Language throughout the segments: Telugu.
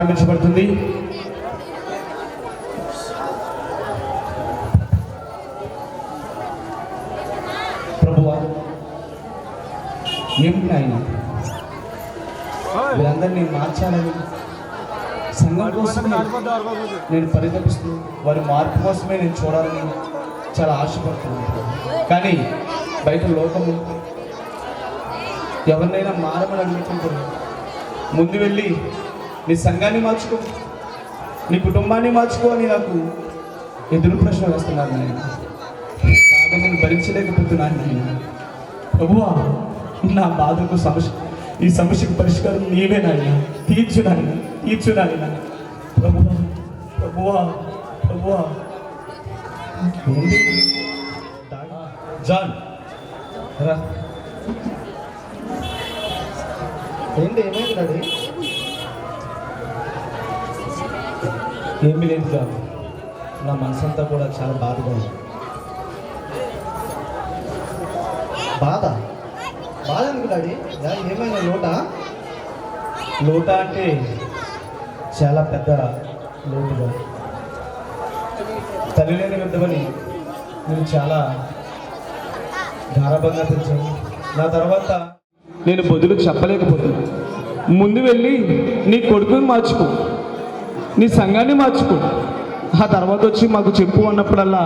ప్రారంభించబడుతుంది. ప్రభువా, ఏమిటి ఆయన వీరందరినీ మార్చాలని సంఘం కోసమే నేను పరితపిస్తూ వారి మార్పు కోసమే నేను చూడాలని చాలా ఆశపడుతున్నాను. కానీ బయట లోకము ఎవరినైనా మారమని అడుగుతుంటారు. ముందు వెళ్ళి నీ సంఘాన్ని మార్చుకో, నీ కుటుంబాన్ని మార్చుకో అని నాకు ఎదురు ప్రశ్న వేస్తున్నారు. నేను బాధ నేను భరించలేకపోతున్నాను. నేను ప్రభువా, నా బాధకు ఈ సమస్యకు పరిష్కారం నీవే నాయన. తీర్చు నాయన. ప్రభువా ప్రభువా ప్రభువా. జాన్ రా. ఏంటి ఏమైంది అది? ఏమీ లేదు జాన్, నా మనసంతా కూడా చాలా బాధగా ఉంది. బాధ ఎందుకు డాడీ? ఏమైనా లోట అంటే చాలా పెద్ద లోటుగా. తల్లి లేని విధవని నేను చాలా గారాబంగా పెంచాను. నా తర్వాత నేను బదులు చెప్పలేకపోతున్నాను. ముందు వెళ్ళి నీ కొడుకుని మార్చుకో, నీ సంఘాన్ని మార్చుకో, ఆ తర్వాత వచ్చి మాకు చెప్పు అన్నప్పుడల్లా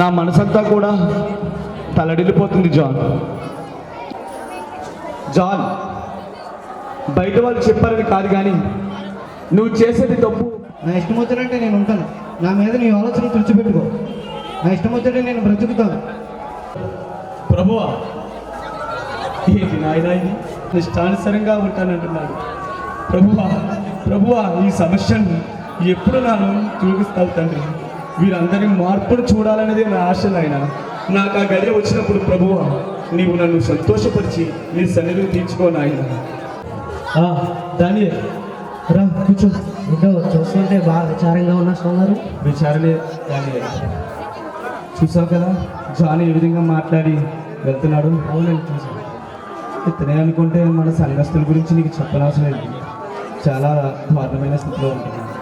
నా మనసంతా కూడా తలడిల్లిపోతుంది. జాన్ బయట వాళ్ళు చెప్పారని కాదు, కానీ నువ్వు చేసేది తప్పు. నా ఇష్టం వచ్చినట్టే నేను ఉంటాను. నా మీద నీ ఆలోచన తుడిచిపెట్టుకో. నా ఇష్టం వచ్చినట్టే నేను బ్రతుకుతాను. ప్రభువా, ఏంటి నాయన ఇది? ఇష్టానుసారంగా ఉంటానంటున్నాడు. ప్రభువా ఈ సమస్యను ఎప్పుడు నన్ను చూపిస్తావు తండ్రి. వీరందరి మార్పును చూడాలనేది నా ఆశ నాయన. నాకు ఆ గడియ వచ్చినప్పుడు ప్రభువా, నీవు నన్ను సంతోషపరిచి నీ సన్నిధిని తీర్చుకో నాయన. దాని రా కూర్చో. ఇంకా చూస్తుంటే బాగా విచారంగా ఉన్నా సోదరు. విచారణే దాని చూసావు కదా, జాన్ ఏ విధంగా మాట్లాడి వెళ్తున్నాడు. అవునండి చూసాను. ఇతనే అనుకుంటే మన సంఘస్థుల గురించి నీకు చెప్పనవసరం లేదు. చాలా దారుణమైన స్థితిలో ఉంటున్నాను.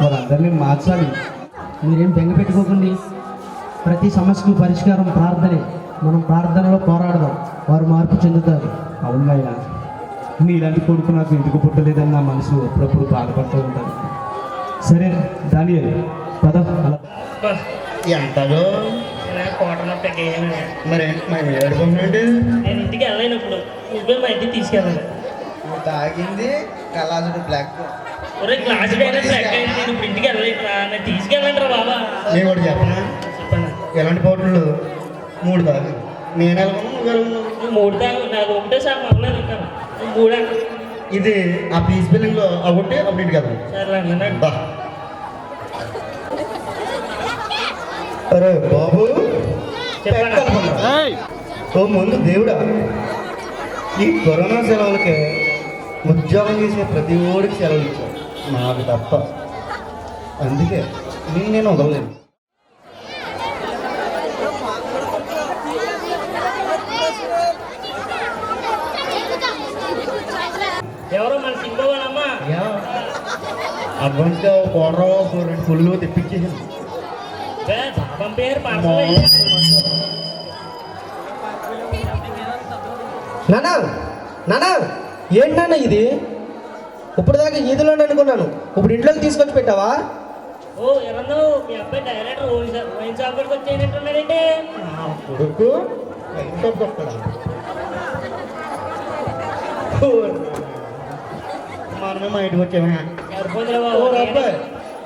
వారందరినీ మార్చాలి. మీరేం బెంగ పెట్టుకోకండి. ప్రతి సమస్యకు పరిష్కారం ప్రార్థనే. మనం ప్రార్థనలో పోరాడదాం, వారు మార్పు చెందుతారు. అవునాయన, నీలాంటి కొడుకు నాకు ఎందుకు పుట్టలేదని నా మనసు అప్పుడప్పుడు బాధపడుతూ ఉంటాను. సరే దానియేల్ పద. ఎంతలో మరి ఏడుకున్నాడు. నేను ఇంటికి వెళ్ళలేనప్పుడు నువ్వే మా ఇంటికి తీసుకెళ్ళాను. నువ్వు తాగింది కలాజుడు బ్లాక్. ఒరే క్లాస్ బ్లాక్ అయింది. నేను ఇప్పుడు ఇంటికి వెళ్ళలేను రా. నేను తీసుకెళ్ళండి రా బాబా. నేను కూడా చెప్పనా? చెప్పండి. ఎలాంటి పౌడర్లు 3 తాగు. నేను వెళ్ళను, నువ్వు వెళ్ళను. నువ్వు 3 తాగు, నాకు ఒకటే సార్ అవ్వలేదు. ఇంకా 3 అంటే ఇది ఆ పీస్ బిల్లింగ్లో ఒకటి అప్పుడు ఇంటికి వెళ్తాను. సరే బా. అరే బాబు, ఓ ముందు దేవుడా, ఈ కరోనా సెలవులకే ఉద్యోగం చేసే ప్రతి ఓడికి సెలవులు ఇచ్చాడు, నాకు తప్ప. అందుకే నేను వదలలేను. ఎవరో మన సింగోవాలమ్మా అడ్వాన్స్గా పౌడర్ 2 ఫుల్లు తెప్పించేసింది. పంపేరు నానా ఏంటి నాన్న ఇది? ఇప్పుడు దాకా ఈదులో అనుకున్నాను, ఇప్పుడు ఇంట్లోకి తీసుకొచ్చి పెట్టావా? ఓ ఎవరన్నా మీ అబ్బాయి డైరెక్టర్ వైన్ షాప్ వరకు వచ్చేటట్టున్నాడంటే. కొడుకు మనమే మా ఇంటికి వచ్చామే. అబ్బాయి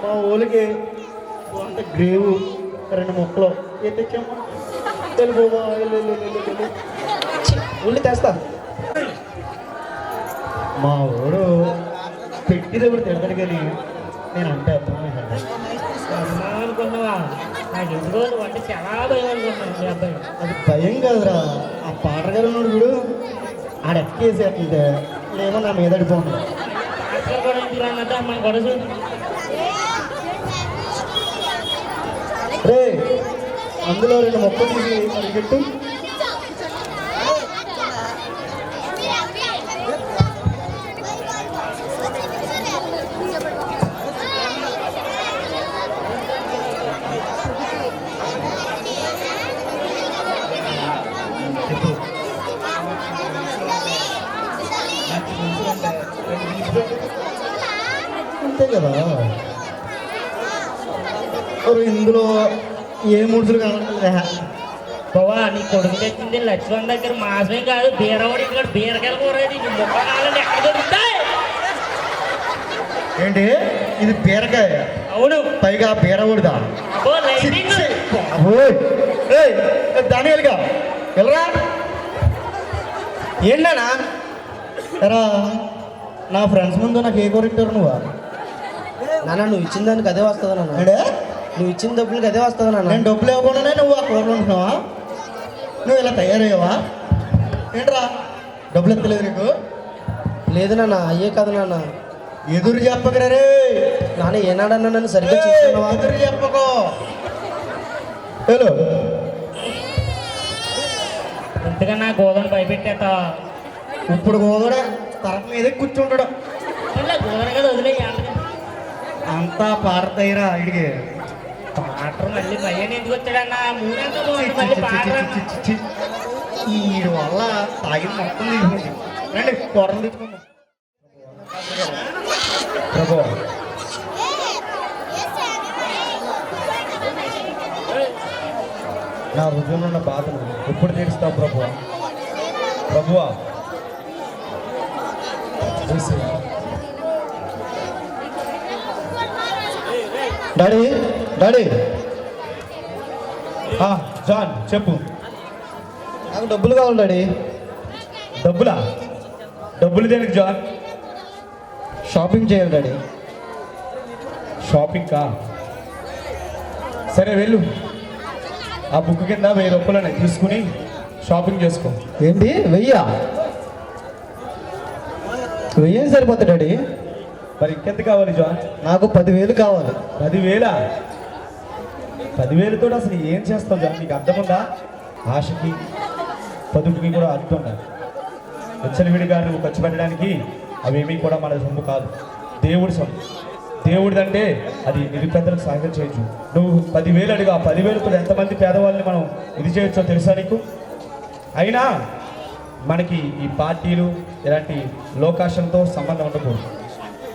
మా ఊళ్ళకి అంత గ్రేవు 2 మొక్కలు ఏ తెచ్చామా? తెలుగుబా ఉల్లి తెస్తా. మా ఊడు పెట్టినప్పుడు తిడతాడు, కానీ నేను అంటే అనుకున్నావా? నాకు ఎందుకో అంటే చాలా భయం అనుకున్నాను మీ అబ్బాయి. అది భయం కాదురా, ఆ పాటగారు ఉన్నాడు చూడు, ఆడ ఎక్కేసేస్తుంటే లేమో నా మీద అడిపోతుంది. మన గొడవ రే, అందులో 2 మొక్కలు తీసి పెట్టు. అంతే కదా. మరి ఇందులో ఏ ముడుచులు కావాలి? బావా నీ కొడుకు తెచ్చింది లక్ష్మణ్ దగ్గర మాసమే కాదు బీరవాడి ఇక్కడ బీరకాయలు కూరది ముక్క కావాలంటే ఎక్కడ దొరుకుతాయి? ఏంటి ఇది బీరకాయ? అవును పైగా బీరవుడిదా? అబ్బో లైటింగ్ దాని వెళ్ళగా వెళ్ళరా. ఏంటన్నా ఎరా నా ఫ్రెండ్స్ ముందు నాకు ఏ కోరిట్టారు నువ్వు? నాన్న నువ్వు ఇచ్చిన దానికి అదే వస్తుందా నాన్న? అంటే నువ్వు ఇచ్చిన డబ్బులకి అదే వస్తుందా నాన్న? నేను డబ్బులు ఇవ్వకుండానే నువ్వు ఆ కూరలు ఉంటున్నావా? నువ్వు ఇలా తయారయ్యావా? ఏంట్రా డబ్బులు ఎత్తలేదు నీకు? లేదు నాన్న, అయ్యే కాదు నాన్న. ఎదురు చెప్పకరా రే. నాన్న ఏనాడన్నా నన్ను సరిగ్గా చూసుకున్నావా? ఎదురు చెప్పకో. హలో ఇంతగా నా గోధుమ భయపెట్టేత ఇప్పుడు గోదడా తరఫ మీద కూర్చుంటాడు. గోధుమ కదా వదిలే అంతా పారతాయిరా ఇడికి. పాటర్ మళ్ళీ భయ్యని ఎందుకు వచ్చాడన్నా మూడంతా బాగుంది మళ్ళీ పాటర్ ఈ వల్ల తాగిన మొత్తం తీసుకుంది. రండి కూరలు తెచ్చుకుందాం. ప్రభు నా హృదయంలో ఉన్న బాధను ఎప్పుడు తీరుస్తావు ప్రభు? ప్రభువా డాడీ డాడీ జాన్ చెప్పు. నాకు డబ్బులు కావాలి డాడీ. డబ్బులా? డబ్బులు దేనికి జాన్? షాపింగ్ చేయాలి డాడీ. షాపింగ్కా? సరే వెళ్ళు, ఆ బుక్ కింద 1000 రూపాయలని తీసుకుని షాపింగ్ చేసుకో. ఏంటి 1000? 1000 సరిపోతుంది డాడీ. మరి ఇంకెంత కావాలి జాన్? నాకు 10,000 కావాలి. 10,000? 10,000తో అసలు ఏం చేస్తావు జాన్? నీకు అర్థం ఉందా? ఆశకి పొదుపుకి కూడా అర్థం ఉండాలి. విచ్చలవిడిగా నువ్వు ఖర్చు పెట్టడానికి అవేమీ కూడా మన సొమ్ము కాదు, దేవుడి సొమ్ము. దేవుడిదంటే అది నిరుపేదలకు సహాయం చేయొచ్చు. నువ్వు 10,000 అడిగా, 10,000తో ఎంతమంది పేదవాళ్ళని మనం ఇది చేయొచ్చో తెలుసా నీకు? అయినా మనకి ఈ పార్టీలు ఇలాంటి లోకాశంతో సంబంధం ఉండకూడదు.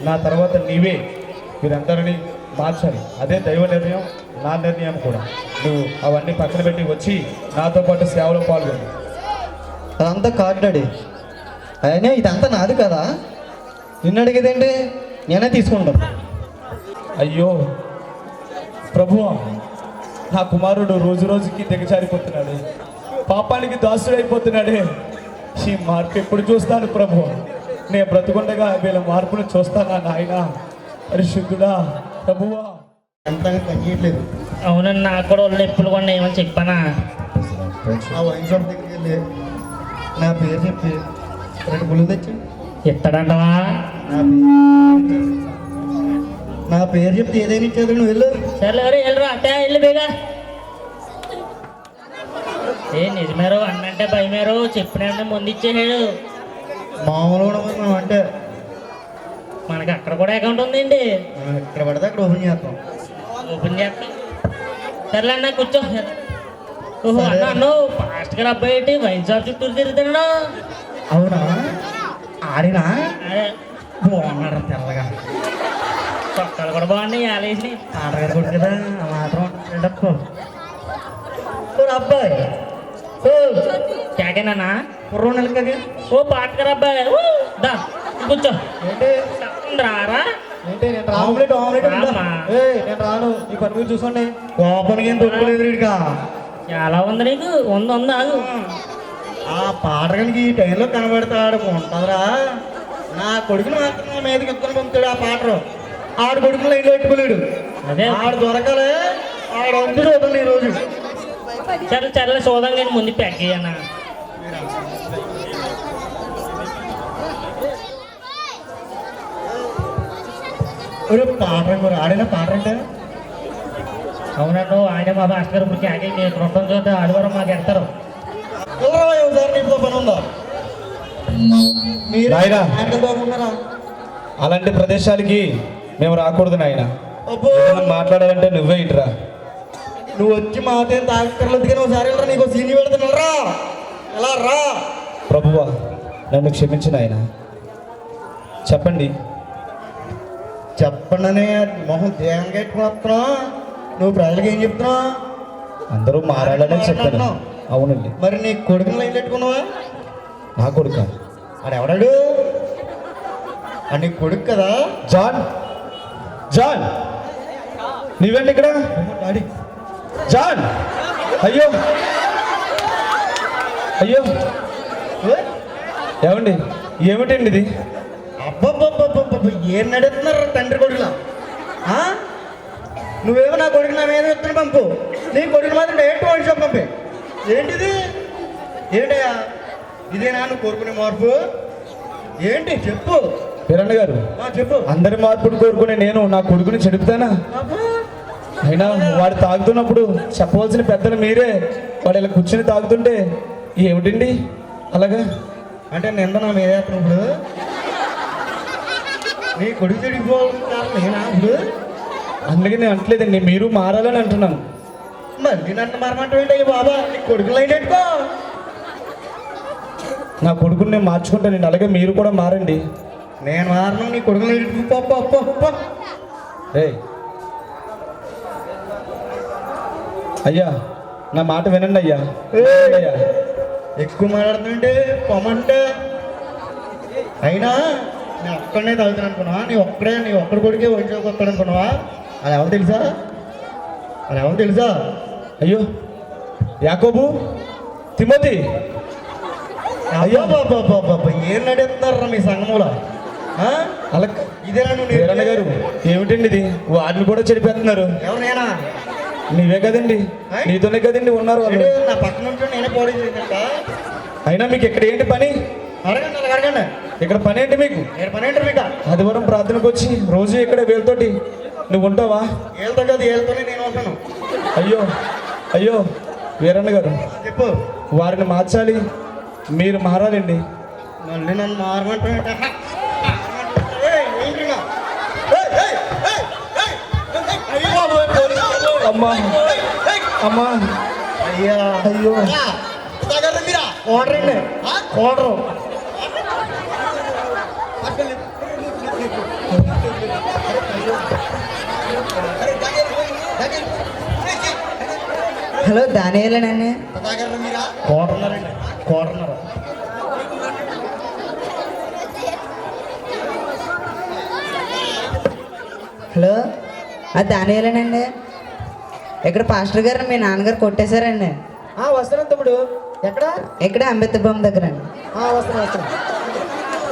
నా తర్వాత నీవే వీరందరినీ మార్చాలి. అదే దైవ నిర్ణయం, నా నిర్ణయం కూడా. నువ్వు అవన్నీ పక్కన పెట్టి వచ్చి నాతో పాటు సేవలో పాల్గొను. అదంతా కాదు డాడీ. అయినా ఇదంతా నాది కదా, నిన్ను అడిగేదేంటి? నేనే తీసుకుంటాను. అయ్యో ప్రభువా, నా కుమారుడు రోజు రోజుకి దిగజారిపోతున్నాడు, పాపానికి దాసుడైపోతున్నాడే. ఈ మార్పు ఎప్పుడు చూస్తాను ప్రభు? నేను బ్రతుకుండగా వీళ్ళ మార్పును చూస్తానా నాయన? పరిశుద్ధుడా ప్రభువా. అంతగా తగ్గట్లేదు. అవునన్నా నాకు కూడా ఒళ్ళు ఎప్పుడు కూడా ఏమని చెప్పానా? ఆ వైన్ షాప్ దగ్గరికి వెళ్ళి నా పేరు చెప్పి 2 పులు తెచ్చి ఇస్తాడంటవా? నా పేరు చెప్తే ఏదైనా ఇచ్చేది. నువ్వు వెళ్ళు. సర్లే ఎవరు వెళ్ళరు అట్టే వెళ్ళి బేగా. ఏ నిజమేరో అన్నంటే భయమేరో చెప్పిన ముందు ఇచ్చేసాడు. మామూలు కూడా మనం అంటే మనకి అక్కడ కూడా అకౌంట్ ఉందండి, మనం ఎక్కడ పడితే అక్కడ ఓపెన్ చేస్తాం. ఓపెన్ చేస్తాం. సర్లే అన్న కూర్చో. ఓహో అన్న అన్నో ఫాస్ట్ గా అబ్బాయి ఏంటి వైన్ షాప్ చుట్టూరు తిరుగుతాడు? అవునా? ఆడినా అదే బాగున్నాడు తెల్లగా. చొక్కాలు కూడా బాగున్నాయి ఆలేసి. ఆడగారు కొడు కదా, ఆ మాత్రం డప్పు. అబ్బాయి క్యాకేనా కుర్రోడు నెలకది. ఓ పాటకర అబ్బాయి దా కూర్చో. ఏంటి రారా ఏంటి? నేను ఆమ్లెట్ ఆమ్లెట్ రామ్మా. నేను రాను. ఈ పని మీరు చూసుకోండి. కోపనికి ఏం తొక్కులేదు ఇక. చాలా ఉంది నీకు. ఉంది ఆగు. ఆ పాటగానికి ఈ టైంలో కనబడతాడు ఉంటుందిరా. నా కొడుకుని మాత్రం నా మీదకి ఎత్తుకొని పంపుతాడు ఆ పాటరు. ఆడు కొడుకుని లైన్లో పెట్టుకోలేడు. అదే ఆడు దొరకాలే. ఆడు అంచు చూడండి ఈరోజు. చర్ల చూద్దాం నేను ముందు ప్యాక్ చేయన్నా. పాట ఆడైనా పాట అంటే అవునట్టు ఆయన మా మాస్టర్ గారు ఇప్పుడు క్యాకే నేను క్రొత్తం చూద్దాం ఆదివారం మాకు ఎడతారు. ఒకసారి నీతో పని ఉందా? మీరు నాయనా. బాగున్నారా? అలాంటి ప్రదేశాలకి మేము రాకూడదు నాయన. అబ్బో ఏదైనా మాట్లాడాలంటే నువ్వే ఇటురా. నువ్వు వచ్చి మాట ఏం తాగక్కర్లేదు కానీ ఒకసారి వెళ్ళరా. నీకు సీని పెడుతున్నారా? ఎలా రా? ప్రభువా నన్ను క్షమించిన ఆయన. చెప్పండి చెప్పండి మొహం దేహంగా ఎట్టుకుని వస్తున్నావు. నువ్వు ప్రజలకు ఏం చెప్తున్నావు? అందరూ మారాలనే చెప్తాను. అవునండి. మరి నీ కొడుకుని లైన్ పెట్టుకున్నావా? నా కొడుక ఆడు ఎవడాడు? నీ కొడుకు కదా. జాన్, జాన్ నీవేంటి ఇక్కడ? డాడీ జాన్, అయ్యో అయ్యో ఏమండి, ఏమిటండి ఇది? అబ్బబ్బబ్బబ్బబ్బ ఏం నడుస్తున్నారు తండ్రి కొడుకులా? నువ్వేమో నా కొడుకు నా మీద ఎత్తున పంపు, నీ కొడుకు మాత్రం డైరెక్ట్ వన్ షాప్ పంపే. ఏంటిది? ఏంటయ్యా ఇదేనా నువ్వు కోరుకునే మార్పు? ఏంటి చెప్పు వీరన్న గారు. చెప్పు. అందరి మార్పును కోరుకునే నేను నా కొడుకుని చెడుపుతానా? అయినా వాడు తాగుతున్నప్పుడు చెప్పవలసిన పెద్దలు మీరే. వాడు ఇలా కూర్చుని తాగుతుంటే ఏమిటండి అలాగా? అంటే నింద నా మీద ఇప్పుడు నీ కొడుకు చెడిపోవాలి నేనా ఇప్పుడు? అందుకే నేను అంటలేదండి, మీరు మారాలని అంటున్నాను. మళ్ళీ నన్ను మారమంటావు బాబా? నీ కొడుకు లైన్ పెట్టుకో. నా కొడుకుని నేను మార్చుకుంటానండి, అలాగే మీరు కూడా మారండి. నేను మారను, నీ కొడుకు లైన్ పెట్టుకో. ఏయ్ అయ్యా, నా మాట వినండి అయ్యా. అయ్యా ఎక్కువ మాట్లాడుతుంటే పొమ్మంటే. అయినా నేను ఒక్కడనే తాగుతాను అనుకున్నావా? నీ ఒక్కడి కొడుకే ఒంటికి వస్తాడు అనుకున్నావా? అది ఎవరు తెలుసా? అయ్యో యాకోబు, తిమోతి. అయ్యో బాబా ఏం నడుస్తున్నారా మీ సంఘములో? అలా ఇదేనా నువ్వు వీరన్న గారు? ఏమిటండి ఇది? వారిని కూడా చెడిపేస్తున్నారు. ఎవరు నేనా? నీవే కదండి, నీతోనే కదండి ఉన్నారు వాళ్ళు. నా పక్కన నుంచి నేనే పోటీ చేసినట్ట. అయినా మీకు ఇక్కడ ఏంటి పని? అడగండి. ఇక్కడ పని ఏంటి మీకు? నేను పని ఏంటి మీకు? ఆదివారం ప్రార్థనకు వచ్చి రోజు ఇక్కడ వీళ్ళతోటి నువ్వు ఉంటావా? ఏళ్ళతో కాదు, ఏళ్ళతోనే నేను ఉంటాను. అయ్యో వీరన్న గారు, చెప్పు. వారిని మార్చాలి, మీరు మారాలండి. మళ్ళీ నన్ను మారమంటే అమ్మా అమ్మా అయ్యా అయ్యో కోడరండి కోడరు. హలో దానియేలేనండి. కోడరున్నారండి, కోడరున్నారు. హలో దానియేలేనండి. ఇక్కడ పాస్టర్ గారు మీ నాన్నగారు కొట్టేశారండి. వస్తున్నాను తమ్ముడు. ఇక్కడ అంబేద్కర్ బొమ్మ దగ్గర అండి. వస్తున్నా.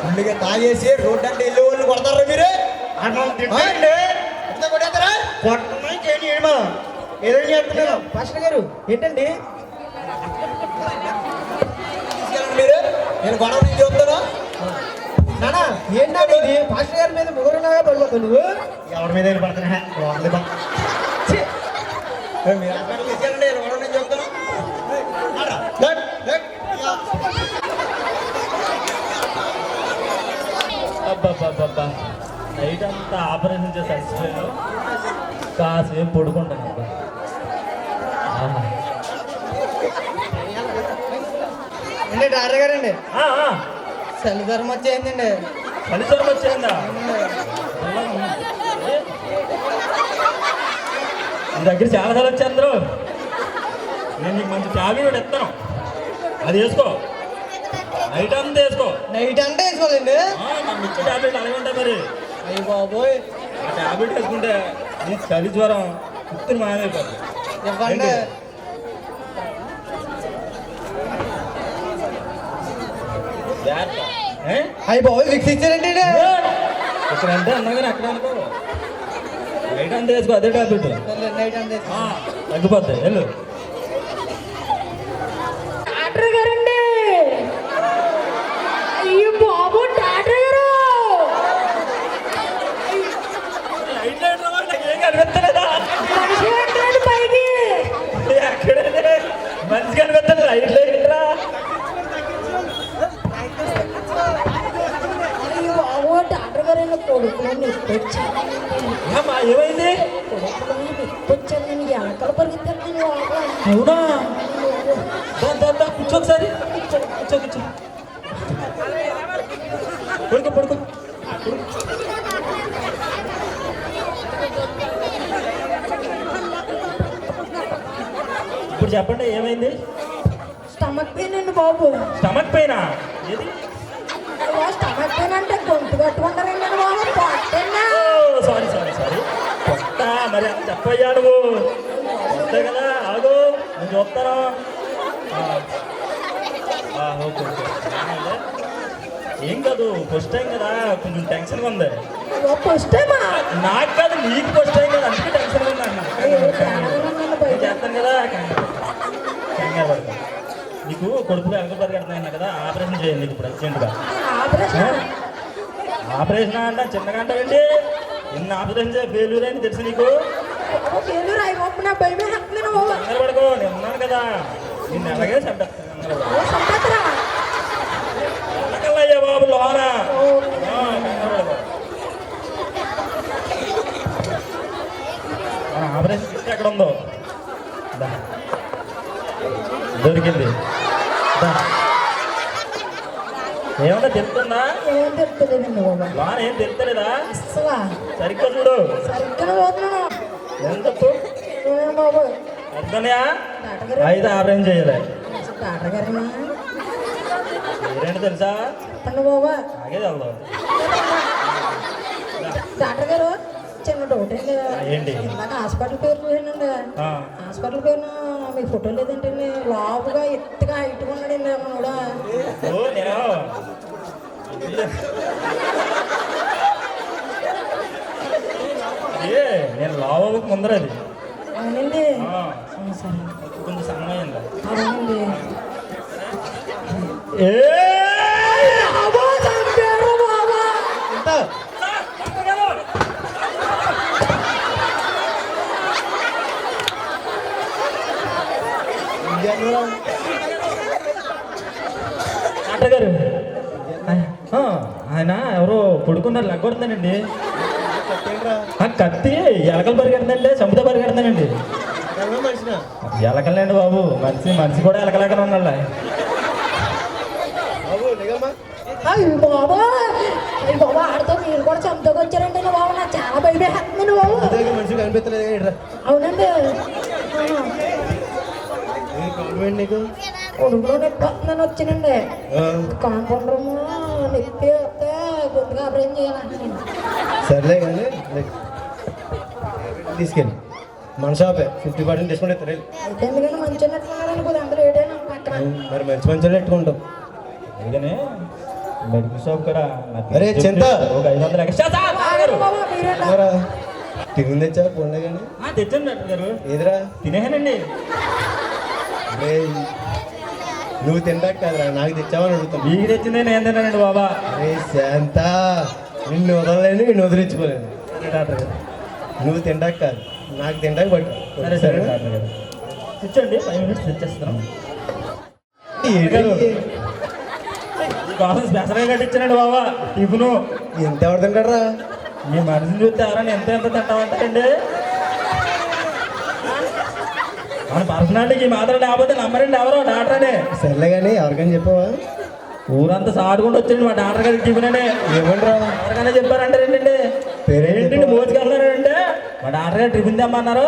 ముందుగా తాగేసి రోడ్డు అంటే వెళ్ళే వాళ్ళు కొడతారా మీరు? కొట్టమని చేయమా ఏదో చేస్తున్నారు. పాస్టర్ గారు ఏంటండి? మీరు నేను గొడవ నుంచి చూస్తాను. నానా ఏంటండి ఇది? పాస్టర్ గారి మీద ముగ్గురున్నాగా పడిపోతావు నువ్వు. ఎవరి మీద పడుతున్నా మీరు అక్కడ తీసుకెళ్ళండి, గొడవ నుంచి చూస్తాను. అబ్బాబ్బాబ్బా, నైట్ అంతా ఆపరేషన్ చేసి అలసిపోయాను, కాసేపు పడుకుంటాను. అబ్బా అండి డాక్టర్ గారండి, ఆ, ఆ. చలి జ్వరం వచ్చేయండి. ఫలితం వచ్చేయందా? నీ దగ్గర చాలా సార్లు వచ్చారు అందరూ. నేను నీకు మంచి టాబ్లెట్ ఇస్తాను, అది వేసుకో. నైట్ అంతా వేసుకో. నైట్ అంటే వేసుకోవాలండి? నాకు ఇచ్చే టాబ్లెట్ అలాగే ఉంటాయి మరి. అయ్యి బాబోయ్, ఆ టాబ్లెట్ వేసుకుంటే నీ చలి జ్వరం కుత్తుని మాయమైపోతుంది. ఇవ్వండి. అయ్యి బాబోయ్, ఫిక్స్ ఇచ్చారండి. ఇక్కడ అంటే అన్నా కానీ అక్కడ అనుకో. నైట్ అంతా వేసుకో అదే టాబ్లెట్, నైట్ అంటే తగ్గిపోతాయి. వెళ్ళు. డాక్టర్ గారండి, అయ్యో బాబు డాక్టర్ గారు, లైట్ లైట్ రా, నాకేం కనిపిస్తలేదా? మనిషి పెట్టలేదు పైకి. ఎక్కడండి మంచి కనిపిస్తుంది? లైట్ లైట్ రా. అయ్యో బాబు డాక్టర్ గారు, కొడుకులో నొప్పి వచ్చాను. ఏమ్మా, ఏమైంది? కొడుకులో నొప్పి వచ్చాను. నేను వెనకాల పరిగెత్తాను. అవునా? దా కూర్చో ఒకసారి. కూర్చో. పడుకో. ఇప్పుడు చెప్పండి ఏమైంది? స్టమక్ పెయిన్ అండి బాబు. స్టమక్ పెయినా? ఏది? స్టమక్ పెయిన్ అంటే గొంతు కట్టుకుంటారండి బాబు. పొట్టేనా? సారీ సారీ సారీ కొత్త మరి అంత చెప్పయ్యా నువ్వు అంతే కదా. ఆగు నేను చూస్తాను. ఓకే ఓకే ఏం కాదు, ఫస్ట్ టైం కదా కొంచెం టెన్షన్గా ఉంది. ఫస్ట్ టైమా? నాకు కాదు నీకు ఫస్ట్ టైం కదా అందుకే టెన్షన్గా ఉంది అన్న. నేను చేస్తాను కదా కంగారు పడతాను. నీకు కొడుకులు ఎలకలు పరిగెడుతున్నాయి కదా, ఆపరేషన్ చేయండి నీకు ఇప్పుడు అర్జెంటుగా. ఆపరేషన్ అంట చిన్నగా అంటారండి. నిన్న ఆపరేషన్ ఫెయిల్యూర్ అని తెలుసు నీకు. కంగారు పడుకో, నేను ఉన్నాను కదా. నిన్ను ఎలాగే చంపేస్తానయ్యా బాబు లోన. ఆపరేషన్ ఎక్కడ ఉందో దొరికింది. ఏమన్నా తెలుస్తుందా? ఏం తెలుస్తలేదండి బాబా. లోన ఏం తెలుస్తలేదా? అసలా సరిగ్గా చూడు. సరిగ్గా పోతున్నాను. ఏం తప్పు బాబు. అర్థనయా? అయితే ఆపరేషన్ చేయాలి. డాక్టర్ గారినా మీరేంటి తెలుసా? చెప్పండి బాబా. అలాగే వెళ్దాం. డాక్టర్ గారు చిన్న డౌట్ అండి. ఏంటి? ఇందాక హాస్పిటల్ పేరు చూసానండి. హాస్పిటల్ పేరు మీకు ఫోటో లేదంటండి. లావుగా ఎత్తుగా హైట్గా ఉన్నాడండి అన్న కూడా. నేను లావకు ముందర అది. అవునండి. సరే కొంచెం సమయం అవునండి. డాక్టర్ గారు ఆయన ఎవరో పడుకున్నారు లెగ్గొడుతున్నానండి. కత్తి ఎలకలు పరిగెడుతుందండి, చంపుతో పరిగెడుతానండి. ఎలకలండి బాబు, మనిషి మనిషి కూడా ఎలకలేకనే ఉన్నాళ్ళ. బాబా బాబా ఆడితో మీరు కూడా చంపుతోకి వచ్చారండి బాబు. నాకు చాలా భయపేస్తుంది బాబు. మనిషి కనిపించలేదు. అవునండి. నీకు కొడుకులో నొప్పి వస్తుందని వచ్చానండి. కాంపౌండర్ నొప్పి వస్తే గొంతుగా ఆపరేషన్ చేయాలంటున్నాను. సర్లే కానీ తీసుకెళ్ళి మన షాపే 50% డిస్కౌంట్ ఇస్తారు. అయితే ఎందుకంటే మంచి ఉన్నట్టున్నారండి కొద్దిగా అందులో ఏడైనా పక్కన. మరి మంచి మంచి పెట్టుకుంటాం. అందుకనే మెడికల్ షాప్ కూడా అరే చింత ఒక 500 ఎక్స్ట్రా బాబా మీరేనా? టిఫిన్ తెచ్చా పోండే కానీ తెచ్చాను డాక్టర్ గారు. ఏదిరా తినేహానండి. నువ్వు తింటాక కాదురా నాకు తెచ్చావని అడుగుతాను. మీకు తెచ్చిందే నేను తిన్నానండి బాబా. అరే శాంత నిన్ను వదలలేను, నిన్ను వదిలించుకోలేను. డాక్టర్ గారు నువ్వు తింటాక కాదు నాకు తింటాక పట్టు. సరే సరే డాక్టర్ గారు కూర్చోండి, 5 minutes తెచ్చేస్తున్నాం. కోసం స్పెషల్గా కట్టించానండి బాబా టిఫిను. ఎంత ఎవరు తింటాడరా? మీ మనిషిని చూస్తే ఎవరైనా ఎంత ఎంత తింటామంటారండి. మన పర్సనాలిటీకి మాత్రం లేకపోతే నమ్మరండి ఎవరో డాక్టర్ అని. సర్లే కానీ ఎవరికైనా చెప్పావా? ఊరంతా సాడుకుంటూ వచ్చండి మా డాక్టర్ గారికి టిఫిన్ అండి. ఏమంటారా? ఎవరికైనా చెప్పారంటారేంటండి. పేరేంటండి మోసుకెళ్తున్నారంటే మా డాక్టర్ గారు టిఫిన్ తెమ్మన్నారు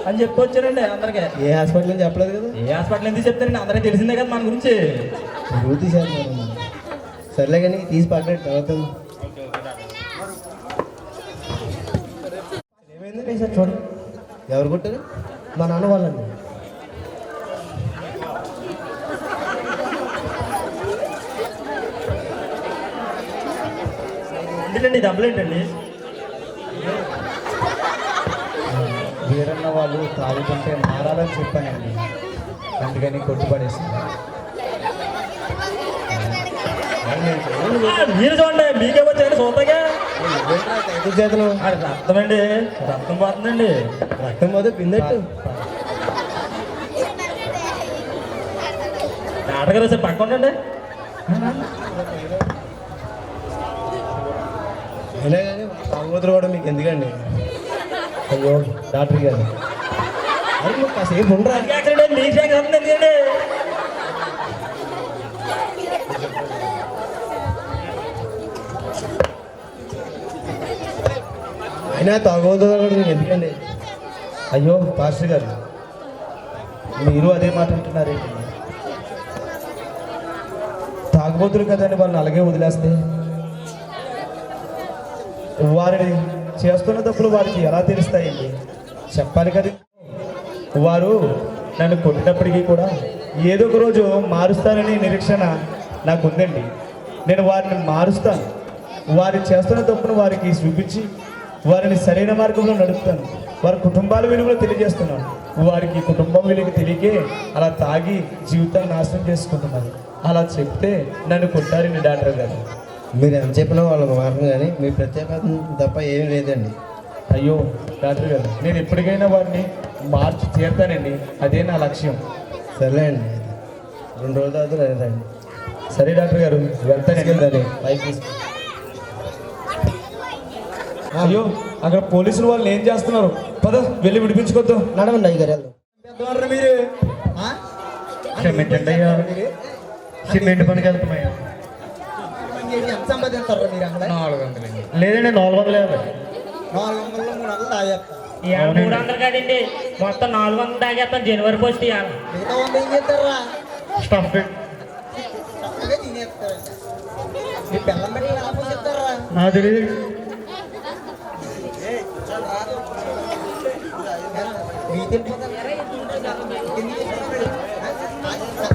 అని చెప్పి వచ్చారండి అందరికీ. ఏ హాస్పిటల్ అని చెప్పలేదు కదా? ఏ హాస్పిటల్ ఎందుకు చెప్తారండి, అందరికీ తెలిసిందే కదా మన గురించి. తీసేస్తున్నారు. సర్లే కానీ తీసి పక్కన తర్వాత ఏమైంది సార్ చూడండి. ఎవరు కొట్టారు? మా నాన్న వాళ్ళండి. ఏంటండి డబ్బులు ఏంటండి? వీరన్న వాళ్ళు తాగుతుంటే మారాలని చెప్పానండి, అందుకని కొట్టుపడేసింది. మీరు చూడండి, మీకే వచ్చాయండి సొంతగా. చేతను రక్తం అండి, రక్తం పోతుందండి. రక్తం పోతే పిందట్టు. డాక్టర్ గారు సార్ పక్క ఉండండి. అయినా కానీ తాగుబోతులు కూడా మీకు ఎందుకండి? అయ్యో డాక్టర్ గారు అది నువ్వు కాసేపు ఉండరా. యాక్సిడెంట్ మీ యాక్సిడెంట్ ఎందుకండి? అయినా తాగుబోతులు కూడా మీకు ఎందుకండి? అయ్యో పాస్టర్ గారు మీరు అదే మాట అంటున్నారేంటి? తాగుబోతులు కదండి, వాళ్ళని అలాగే వదిలేస్తే వారిని చేస్తున్న తప్పులు వారికి ఎలా తెలుస్తాయండి? చెప్పాలి కదా. వారు నన్ను కొట్టినప్పటికీ కూడా ఏదో ఒక రోజు మారుస్తానని నిరీక్షణ నాకు ఉందండి. నేను వారిని మారుస్తాను. వారి చేస్తున్న తప్పును వారికి చూపించి వారిని సరైన మార్గంలో నడుపుతాను. వారి కుటుంబాల విలువలు తెలియజేస్తున్నాను. వారికి కుటుంబం విలువ తెలియకే అలా తాగి జీవితాన్ని నాశనం చేసుకుంటున్నారు. అలా చెప్తే నన్ను కొట్టారండి డాక్టర్ గారు. మీరు ఎంత చెప్పినా వాళ్ళకి మాత్రం కానీ మీ ప్రత్యేకత తప్ప ఏమీ లేదండి. అయ్యో డాక్టర్ గారు, నేను ఎప్పటికైనా వారిని మార్చి తీరుతానండి. అదే నా లక్ష్యం. సరే అండి, 2 రోజుల తర్వాత రండి. సరే డాక్టర్ గారు, వెళ్తానండి. పైకి తీసుకు. అయ్యో అక్కడ పోలీసులు వాళ్ళు ఏం చేస్తున్నారు? పద వెళ్ళి విడిపించుకోద్దాం. నడవండి అయ్యగారు వెళ్దాం. మీరు క్షమించండి అయ్యా, సిమెంట్ పనికి వెళ్తున్నాయా? ఎంత సంపాదిస్తారు మీరు అక్కడ? 400 లేదండి, 450. 400 300 తాగేస్తారు. 300 కాదండి, మొత్తం 400 తాగేస్తాం. జనవరి ఫస్ట్ ఇవ్వాలి. మిగతా 100 ఏం చేస్తారా? స్టఫ్ చక్కగా తినేస్తారండి. మీ బెల్లం పెట్టి ఎలా పోసేస్తారా? నాకు తెలియదు. మీకు తెలిపోతారు.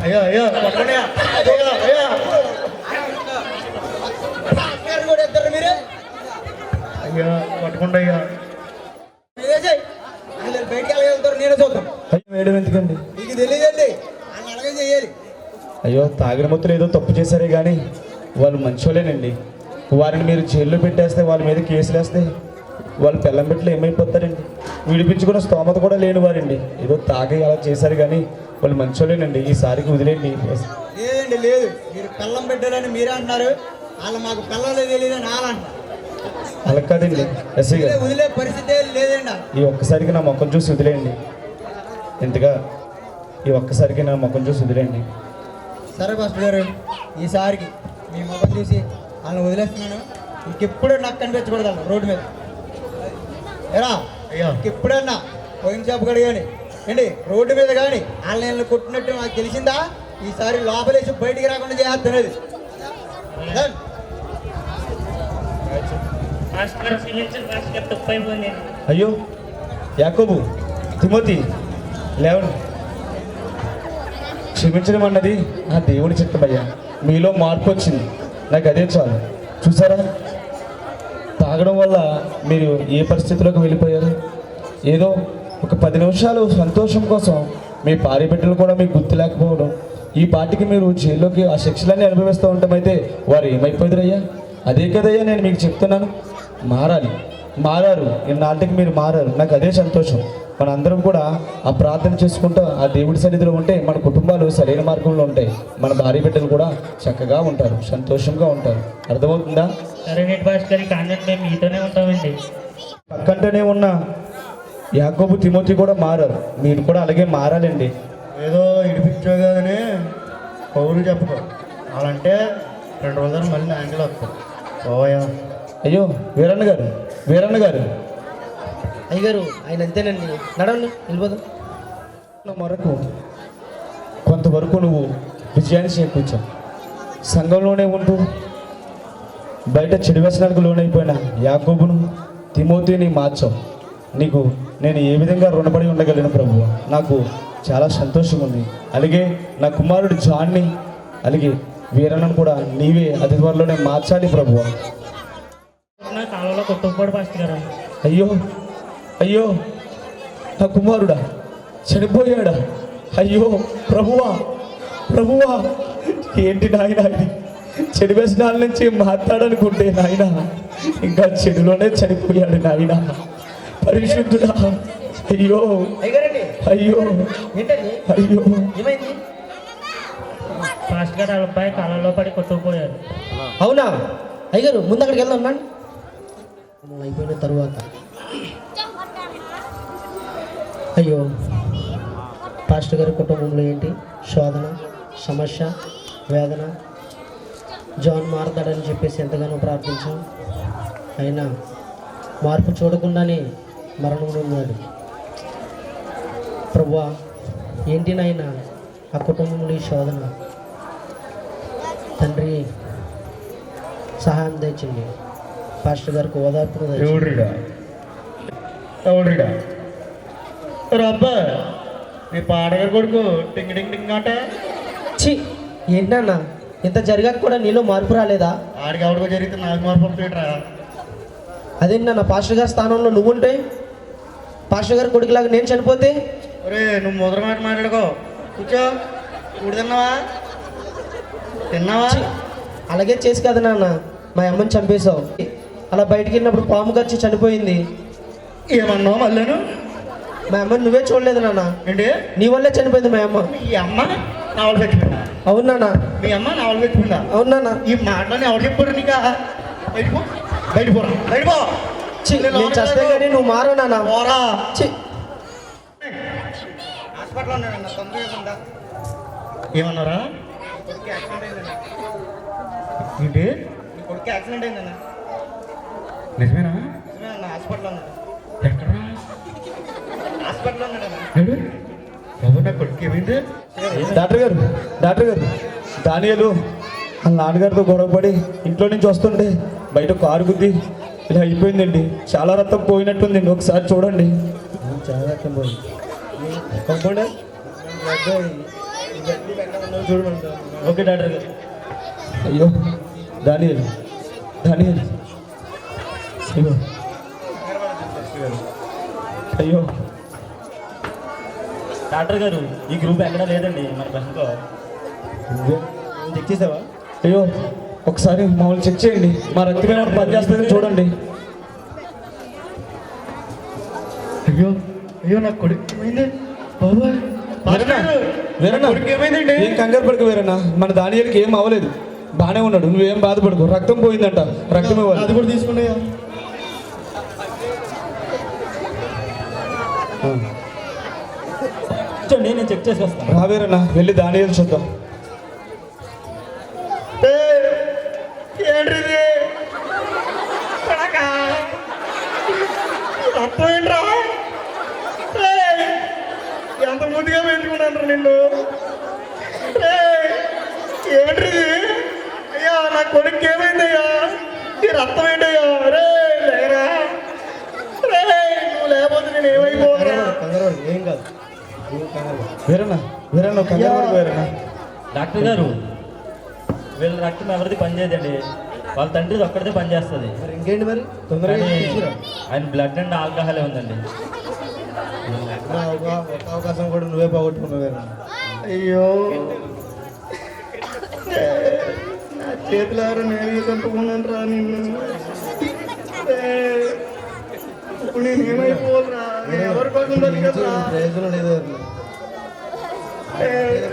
అయ్యా అయ్యా పట్టుకోండి అయ్యా. అయ్యా కూడా ఇద్దరు మీరే అయ్యా పట్టుకోండి అయ్యా. అందరు బయటికి ఎలా వెళ్తారు నేనే చూద్దాం. అయ్యో వేయడం ఎందుకండి? మీకు తెలియదండి, అని అలాగే చేయాలి. అయ్యో తాగిన మొత్తం ఏదో తప్పు చేశారే కానీ వాళ్ళు మంచోళ్ళేనండి. వారిని మీరు జైల్లో పెట్టేస్తే, వాళ్ళ మీద కేసులు వేస్తే వాళ్ళు పెళ్ళం పెట్లు ఏమైపోతారండి? విడిపించుకున్న స్తోమత కూడా లేని వారండి. ఏదో తాగి అలా చేశారు కానీ వాళ్ళు మంచోళ్ళేనండి. ఈసారికి వదిలేండి. లేదండి లేదు, మీరు పెళ్ళం పెట్టారని మీరే అంటున్నారు. వాళ్ళు మాకు పిల్లలు తెలియదని వాళ్ళు అంటారు. అలా కాదండి ఎస్ఐ గారు, వదిలే పరిస్థితి లేదండి. ఈ ఒక్కసారికి నా ముఖం చూసి వదిలేయండి. ఎంతగా ఈ ఒక్కసారికి నా ముఖం చూసి వదిలేయండి. సరే మాస్టర్ గారు, ఈసారికి మీ ముఖం చూసి వాళ్ళని వదిలేస్తున్నాను. ఇంకెప్పుడు నాకు కనిపించకూడదు వాళ్ళు రోడ్డు మీద. ఏరా అయ్యా ఇంకెప్పుడన్నా పోయిన షాప్ కాడ కానీ ఏంటి రోడ్డు మీద కానీ వాళ్ళని కొట్టినట్టు నాకు తెలిసిందా, ఈసారి లోపలేసి బయటికి రాకుండా చేస్తున్నది. అయ్యో యాకోబు, తిమోతి లేవండి. క్షమించడం అన్నది ఆ దేవుడి చిత్తమయ్యా. మీలో మార్పు వచ్చింది, నాకు అదే చాలు. చూసారా, తాగడం వల్ల మీరు ఏ పరిస్థితిలోకి వెళ్ళిపోయారు? ఏదో ఒక 10 నిమిషాలు సంతోషం కోసం మీ భార్య బిడ్డలు కూడా మీకు గుర్తు లేకపోవడం, ఈ పాటికి మీరు జైల్లోకి ఆ శిక్షలన్నీ అనుభవిస్తూ ఉంటామైతే వారు ఏమైపోయారయ్యా? అదే కదయ్యా నేను మీకు చెప్తున్నాను. మారాలి. మారారు, ఇన్నాళ్ళకి మీరు మారారు. నాకు అదే సంతోషం. మనందరం కూడా ఆ ప్రార్థన చేసుకుంటూ ఆ దేవుడి సన్నిధిలో ఉంటే మన కుటుంబాలు సరైన మార్గంలో ఉంటాయి. మన భార్య బిడ్డలు కూడా చక్కగా ఉంటారు, సంతోషంగా ఉంటారు. అర్థమవుతుందా? సరే నెట్ భాస్కర్, కానీ మేము మీతోనే ఉంటామండి. పక్కంటనే ఉన్న యాకోబు, తిమోతి కూడా మారారు. మీరు కూడా అలాగే మారాలండి. ఏదో ఇడిపించావు కానీ పౌరులు చెప్పకు. అలాంటే 2 రోజులు మళ్ళీ నా ఇంట్లో వస్తాను. ఓయా అయ్యో వీరన్న గారు, వీరన్న గారు, అయ్యగారు ఆయన అంతేనండి. నడవండి వెళ్ళిపోదాం. మరకు కొంతవరకు నువ్వు విజయాన్ని చేకూర్చావు. సంఘంలోనే ఉంటూ బయట చెడు వ్యసనాలకు లోనైపోయిన యాకోబును, తిమోతిని మార్చావు. నీకు నేను ఏ విధంగా రుణపడి ఉండగలను ప్రభువా? నాకు చాలా సంతోషం ఉంది. అలాగే నా కుమారుడు జాన్ని, అలాగే వీరన్నను కూడా నీవే అతి త్వరలోనే మార్చాలి ప్రభువా. కాలంలో కొట్టుకుపోడు భాస్కర్ గారు. అయ్యో అయ్యో, నా కుమారుడా చనిపోయాడా? అయ్యో ప్రభువా, ప్రభువా, ఏంటి నాయన ఇది? చెడు వ్యసనాల నుంచి మాట్లాడనుకుంటే నాయన ఇంకా చెడులోనే చనిపోయాడు నాయన. పరిశుద్ధుడా, అయ్యో అయ్యగారండి అయ్యో ఏంటండి అయ్యో. ఏమైంది? భాస్కర్ గారు వాళ్ళ అబ్బాయి కాలంలో పడి కొట్టుకుపోయారు. అవునా అయ్యగారు, ముందు అక్కడికి వెళ్దాం రండి. అయిపోయిన తరువాత అయ్యో పాస్టర్ గారి కుటుంబంలో ఏంటి శోధన, సమస్య, వేదన. జాన్ మారతాడని చెప్పేసి ఎంతగానో ప్రార్థించాం. అయినా మార్పు చూడకుండానే మరణంలో ఉన్నాడు. ప్రభువా ఏంటి నాయన ఆ కుటుంబంలో ఈ శోధన? తండ్రి సహాయం తెచ్చింది. పాస్టర్ గారికి ఓదార్పును దయచేయండి. ఎవడ్రీడా రబ్బా నీ పాడగారు కొడుకు టింగ్ టింగ్ టింగ్ ఆట ఛీ, ఏంటన్నా ఇంత జరిగాక కూడా నీలో మార్పు రాలేదా? ఆడికి ఎవడికో జరిగితే నాకు మార్పు రా. అదేంటన్నా పాస్టర్ గారి స్థానంలో నువ్వుంటే, పాస్టర్ గారి కొడుకులాగా నేను చనిపోతే? ఒరే నువ్వు మొదటి మాట మాట్లాడుకో. కూర్చో. ఇప్పుడు తిన్నావా? అలాగే చేసి కదా నాన్న మా అమ్మని చంపేశావు. అలా బయటికి వెళ్ళినప్పుడు పాము కచ్చి చనిపోయింది. ఏమన్నావు మళ్ళీను? మా అమ్మని నువ్వే చూడలేదు నాన్న. ఏంటి? నీ వల్లే చనిపోయింది మా అమ్మ. ఈ అమ్మ నావలు పెట్టుకుందా? అవును నాన్న. మీ అమ్మ నావలు పెట్టుకుందా? అవును నాన్న. ఈ మాటలని ఎవరు చెప్పారు నీకా? బయటపో బయటపోరా బయటపో. ఛీ, నేను చస్తే కానీ నువ్వు మారవు నాన్న. పోరా. ఛీ, హాస్పిటల్లో ఉన్నాడన్న తొందరగా. ఏమన్నారా? ఏంటి? నీ కొడుకు యాక్సిడెంట్ అయిందన్న. నిజమేనా? నిజమేనా? హాస్పిటల్లో ఉన్నాడు. ఎక్కడా? హాస్పిటల్లో ఉన్నాడన్న. బాబు నా కొడుకు ఏమైంది? డాక్టర్ గారు దానియలు వాళ్ళ నాన్నగారితో గొడవపడి ఇంట్లో నుంచి వస్తుంటే బయట కారు గుద్ది ఇలా అయిపోయిందండి. చాలా రక్తం పోయినట్టుందండి, ఒకసారి చూడండి. చాలా రక్తం పోయింది. ఓకే డాక్టర్ గారు. అయ్యో దానియలు అయ్యో అయ్యో డాక్టర్ గారు ఈ గ్రూప్ ఎక్కడా లేదండి మన బస్సులో. చెక్ చేసావా? అయ్యో ఒకసారి మమ్మల్ని చెక్ చేయండి, మా రక్తం ఏమైనా పనిచేస్తుందని చూడండి. అయ్యో అయ్యో నా కొడుకు ఏమైంది? బాబా వేరన్నా ఏమైందండి? ఏం కంగారు పడుకు వేరన్నా, మన దానియలకి ఏం అవ్వలేదు, బాగానే ఉన్నాడు. నువ్వేం బాధపడుకో, రక్తం పోయిందంట, రక్తం ఇవ్వాలి. అది కూడా తీసుకున్నాయా? చూడండి నేను చెక్ చేసి వస్తాను. రావేరన్నా, వెళ్ళి దానియలు చూద్దాం. ఏంటిది? రక్తం ఏంట్రా? ఎంత ముందుగా పెంచుకున్నాను నిన్ను. ఏంటిది? అయ్యా నా కొడుకు ఏమైందయ్యా? ఈ రక్తం ఏంటయ్యా? రే లేరా, రే నువ్వు లేకపోతే నేను ఏమైపోతున్నా? ఏం కాదు. వేరన్నా కంగారు పడుకు వేరన్నా. డాక్టర్ గారు వీళ్ళ రక్తం ఎవరిది పనిచేయదండి, వాళ్ళ తండ్రిది ఒక్కడిదే పనిచేస్తుంది. మరి ఇంకేంటి మరి తొందరగా కానీ తీసుకురా. ఆయన బ్లడ్ అండ్ ఆల్కహాలే ఉందండి. ఒక అవకాశం కూడా నువ్వే పోగొట్టుకున్నావు. అయ్యో నా చేతులు ఎవరో నేను కట్టుకున్నాను రా నిన్ను. ఇప్పుడు నేను ఏమైపోదురా? నేను ఎవరి కోసం బతికరా? ప్రయోజనం లేదు.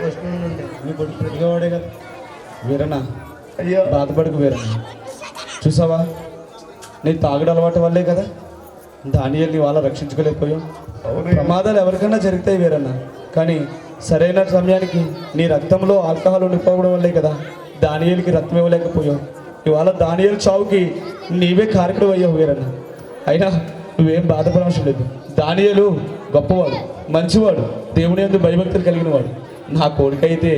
ఫస్ట్ నుండి నీ కొడుకు ప్రతిగావాడే కదా. వీరన్నా అయ్యో బాధపడకు వీరన్నా, చూసావా నీ తాగుడు అలవాటు వల్లే కదా దానియల్ని వాళ్ళ రక్షించుకోలేకపోయావు. ప్రమాదాలు ఎవరికైనా జరుగుతాయి వీరన్నా, కానీ సరైన సమయానికి నీ రక్తంలో ఆల్కహాల్ ఉండిపోవడం వల్లే కదా దానియలకి రక్తం ఇవ్వలేకపోయావు. ఇవాళ దానియలు చావుకి నీవే కారకుడు అయ్యావు వీరన్నా. అయినా నువ్వేం బాధపడవలసిన లేదు. దానియలు గొప్పవాడు, మంచివాడు, దేవుని యందు భయభక్తులు కలిగిన వాడు. నా కొడుకైతే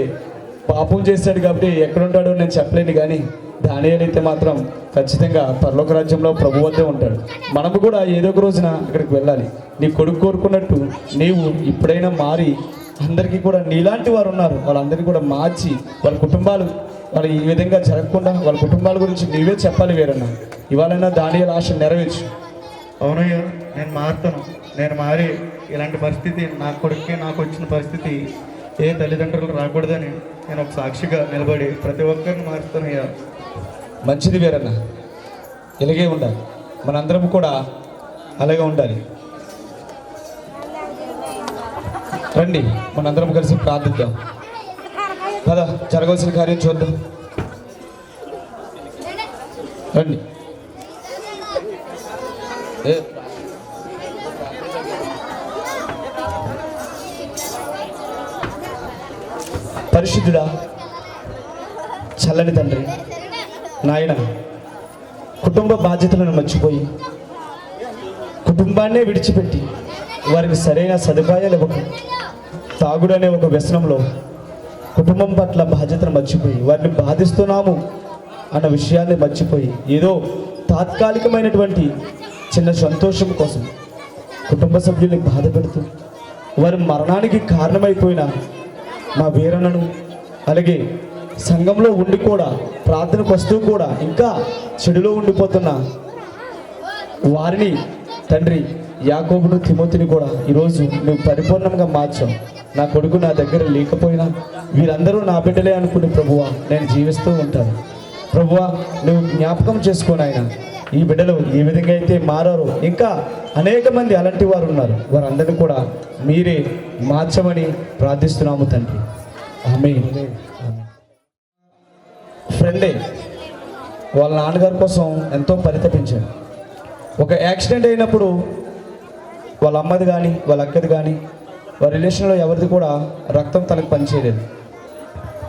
పాపం చేశాడు కాబట్టి ఎక్కడుంటాడో నేను చెప్పలేను, కానీ దానియేలు అయితే మాత్రం ఖచ్చితంగా పరలోక రాజ్యంలో ప్రభు వద్దే ఉంటాడు. మనము కూడా ఏదో ఒక రోజున అక్కడికి వెళ్ళాలి. నీ కొడుకు కోరుకున్నట్టు నీవు ఇప్పుడైనా మారి, అందరికీ కూడా నీలాంటి వారు ఉన్నారు, వాళ్ళందరికీ కూడా మార్చి వాళ్ళ కుటుంబాలు వాళ్ళు ఈ విధంగా జరగకుండా వాళ్ళ కుటుంబాల గురించి నీవే చెప్పాలి వీరన్నా. ఇవాళైనా దానియేలు ఆశ నెరవేర్చు. అవునయ్యా, నేను మారుతాను. నేను మారి ఇలాంటి పరిస్థితి నా కొడుక్కి నాకు వచ్చిన పరిస్థితి ఏ తల్లిదండ్రులు రాకూడదని నేను ఒక సాక్షిగా నిలబడి ప్రతి ఒక్కరిని మారుతానయ్యా. మంచిది వీరన్న, ఇలాగే ఉండాలి. మనందరం కూడా అలాగే ఉండాలి. రండి మనందరం కలిసి ప్రార్థిద్దాం. కదా జరగాల్సిన కార్యం చూద్దాం. రండి. పరిశుద్ధుడా, చల్లని తండ్రి, నాయన కుటుంబ బాధ్యతలను మర్చిపోయి కుటుంబాన్నే విడిచిపెట్టి వారికి సరైన సదుపాయాలు ఇవ్వకు తాగుడనే ఒక వ్యసనంలో కుటుంబం పట్ల బాధ్యతను మర్చిపోయి వారిని బాధిస్తున్నాము అన్న విషయాన్ని మర్చిపోయి ఏదో తాత్కాలికమైనటువంటి చిన్న సంతోషం కోసం కుటుంబ సభ్యుల్ని బాధ పెడుతూ వారి మరణానికి కారణమైపోయిన మా వీరన్నను, అలాగే సంఘంలో ఉండి కూడా ప్రార్థనకు వస్తూ కూడా ఇంకా చెడులో ఉండిపోతున్న వారిని తండ్రి యాకోబును తిమోతిని కూడా ఈరోజు నువ్వు పరిపూర్ణంగా మార్చావు. నా కొడుకు నా దగ్గర లేకపోయినా వీరందరూ నా బిడ్డలే అనుకుని ప్రభువా నేను జీవిస్తూ ఉంటాను. ప్రభువా నువ్వు జ్ఞాపకం చేసుకోను ఆయన. ఈ బిడ్డలు ఏ విధంగా అయితే మారారో ఇంకా అనేక మంది అలాంటి వారు ఉన్నారు. వారందరినీ కూడా మీరే మార్చమని ప్రార్థిస్తున్నాము తండ్రి. ఆమేన్. ఫ్రెండే వాళ్ళ నాన్నగారి కోసం ఎంతో పరితపించాడు. ఒక యాక్సిడెంట్ అయినప్పుడు వాళ్ళ అమ్మది కానీ వాళ్ళ అక్కది కానీ వారి రిలేషన్లో ఎవరిది కూడా రక్తం తనకు పనిచేయలేదు.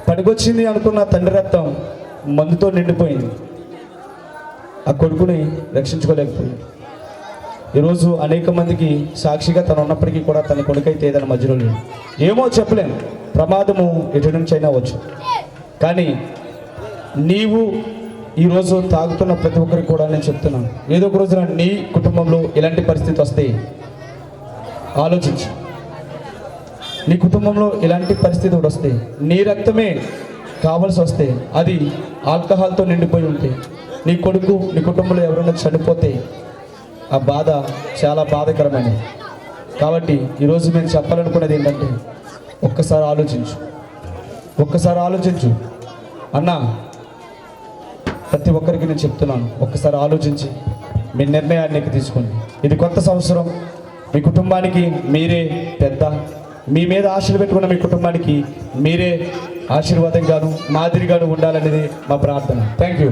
పనికొచ్చింది అనుకున్న తండ్రి రక్తం మందుతో నిండిపోయింది. ఆ కొడుకుని రక్షించుకోలేకపోయింది. ఈరోజు అనేక మందికి సాక్షిగా తను ఉన్నప్పటికీ కూడా తన కొడుకైతే ఏదైనా మధ్యలో లేదు. ఏమో చెప్పలేము, ప్రమాదము ఎటు నుంచి అయినా వచ్చు. కానీ నీవు ఈరోజు తాగుతున్న ప్రతి ఒక్కరికి కూడా నేను చెప్తున్నాను, ఏదో ఒక రోజున నీ కుటుంబంలో ఇలాంటి పరిస్థితి వస్తే ఆలోచించు. నీ కుటుంబంలో ఇలాంటి పరిస్థితి కూడా వస్తే, నీ రక్తమే కావాల్సి వస్తే, అది ఆల్కహాల్తో నిండిపోయి ఉంటే, నీ కొడుకు నీ కుటుంబంలో ఎవరైనా చనిపోతే ఆ బాధ చాలా బాధాకరమైనది. కాబట్టి ఈరోజు నేను చెప్పాలనుకున్నది ఏంటంటే ఒక్కసారి ఆలోచించు అన్నా. ప్రతి ఒక్కరికి నేను చెప్తున్నాను, ఒక్కసారి ఆలోచించి మీ నిర్ణయాన్ని తీసుకోండి. ఇది కొత్త సంవత్సరం, మీ కుటుంబానికి మీరే పెద్ద. మీ మీద ఆశలు పెట్టుకున్న మీ కుటుంబానికి మీరే ఆశీర్వాదంగాను మాదిరిగాను ఉండాలనేది మా ప్రార్థన. Thank you.